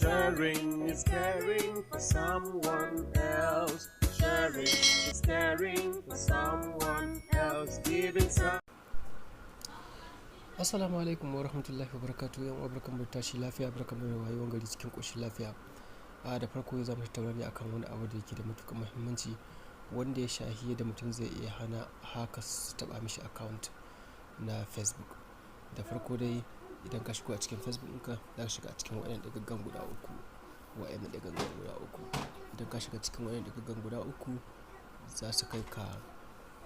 Sharing is caring for someone else. Sharing is caring for someone else. Giving some. Assalamu alaikum wa rahmatullahi wa barakatuhu. Yan uwa barkanmu da tashi lafiya, barkanmu da wayewar gari cikin ƙoshin lafiya. Da farko za mu tattauna ne akan wani abu da yake da matuƙar muhimmanci, wanda ya shahi da mutum zai iya hana haka su taɓa mishi account na Facebook. Da farko dai idan ka shigo a cikin Facebook ɗinka, za ka shiga a cikin waɗannan ɗigaggan guda uku. Idan ka shiga cikin waɗannan ɗigaggan guda uku, za su kai ka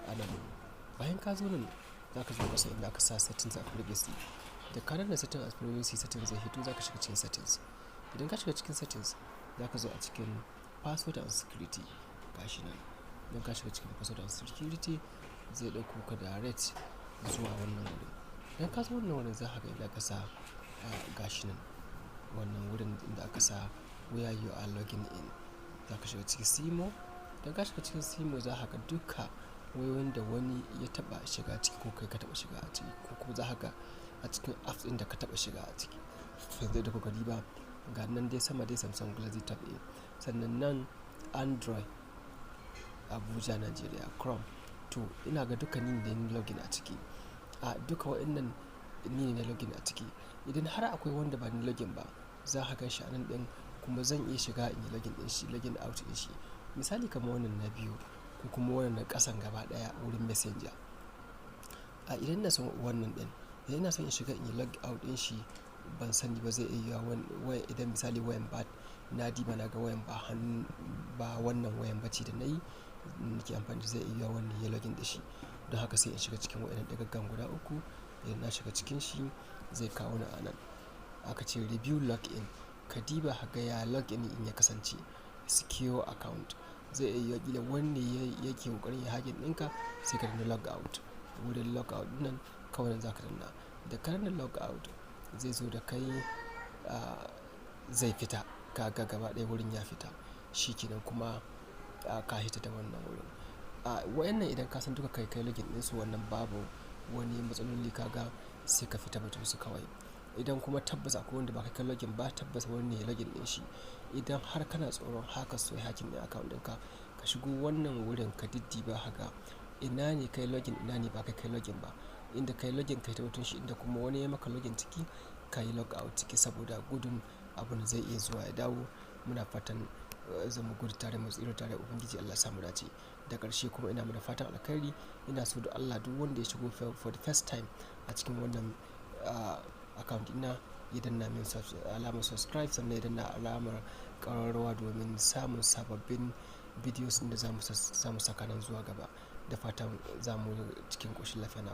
anan. Bayan ka zo nan, za ka zo ƙasa inda aka sa settings and privacy. Da ka danna settings and privacy, settings zai hito, za ka shiga cikin settings. Idan ka shiga cikin settings, za ka zo a cikin password and security. Gashi nan. Idan ka shiga cikin password and security, zai ɗauko ka direct zuwa wannan wurin. Idan ka zo wannan wurin, za ka ga inda aka sa gashi nan. Wannan wurin inda aka sa where you are logging in. Za ka shiga cikin simo. Idan ka shiga cikin simo, za ka ga duka wayoyin da wani ya taba shiga ciki ko kai ka taba shiga a ciki, ko kuma za ka ga a cikin apps ɗin da ka taba shiga a ciki. Yanzu da kuka diba, ga nan dai sama dai Samsung Galaxy Tab A, sannan nan Android Abuja Nigeria Chrome. To ina ga duka ni ne login a ciki. Duka waɗannan ni ne login a ciki. Idan har akwai wanda ba ni login ba, za ka gan shi a nan ɗin, kuma zan iya shiga in yi login ɗin shi, login out ɗin shi. Misali kamar wannan na biyu, ko kuma wannan na ƙasan gaba ɗaya wurin messenger. Idan na son wannan ɗin, idan ina son in shiga in yi log out ɗin shi, ban sani ba zai iya waya. Idan misali wayan ba na diba na ga wayan ba wannan wayan bace da na yi nake amfani da, zai iya wannan ya login da shi. Don haka sai in shiga cikin wayannan ɗigaggan guda uku. Idan na shiga cikin shi, zai kawo ni a nan. Aka ce review login. Ka diba ga ya login in ya kasance secure account. Zai iya kila wanda yake kokarin ya hacking ɗinka, sai ka danna log out. Wurin log out nan kawai za ka danna. Da ka danna log out, zai zo da kai zai fita. Ka ga gaba ɗaya wurin ya fita. Shi kenan, kuma ka hita da wannan wurin. Wayannan idan ka san duka kai login ɗinsu, wannan babu wani matsaloli, ka ga sai ka fita batun su kawai. Idan kuma tabbas akwai wanda ba kai login ba, tabbas wani ne login ɗin shi. Idan har kana tsoron haka su hacking ɗin account ɗinka, ka shigo wannan wurin ka diddiba haka ina ne kai login, ina ne ba kai login ba. Inda kai login kai ta batun shi, inda kuma wani ya maka login ciki, ka yi log out ciki, saboda gudun abun zai iya zuwa ya dawo. Muna fatan zamu gudu tare mu tsira tare. Ubangiji Allah samu dace. Da ƙarshe kuma ina mana fatan alkhairi. Ina so da Allah duk wanda ya shigo for the first time a cikin wannan account ina, ya danna min alamar subscribe, sannan ya danna alamar ƙararrawa domin samun sababbin videos da za mu saka nan zuwa gaba. Da fatan za mu cikin ƙoshin lafiya na.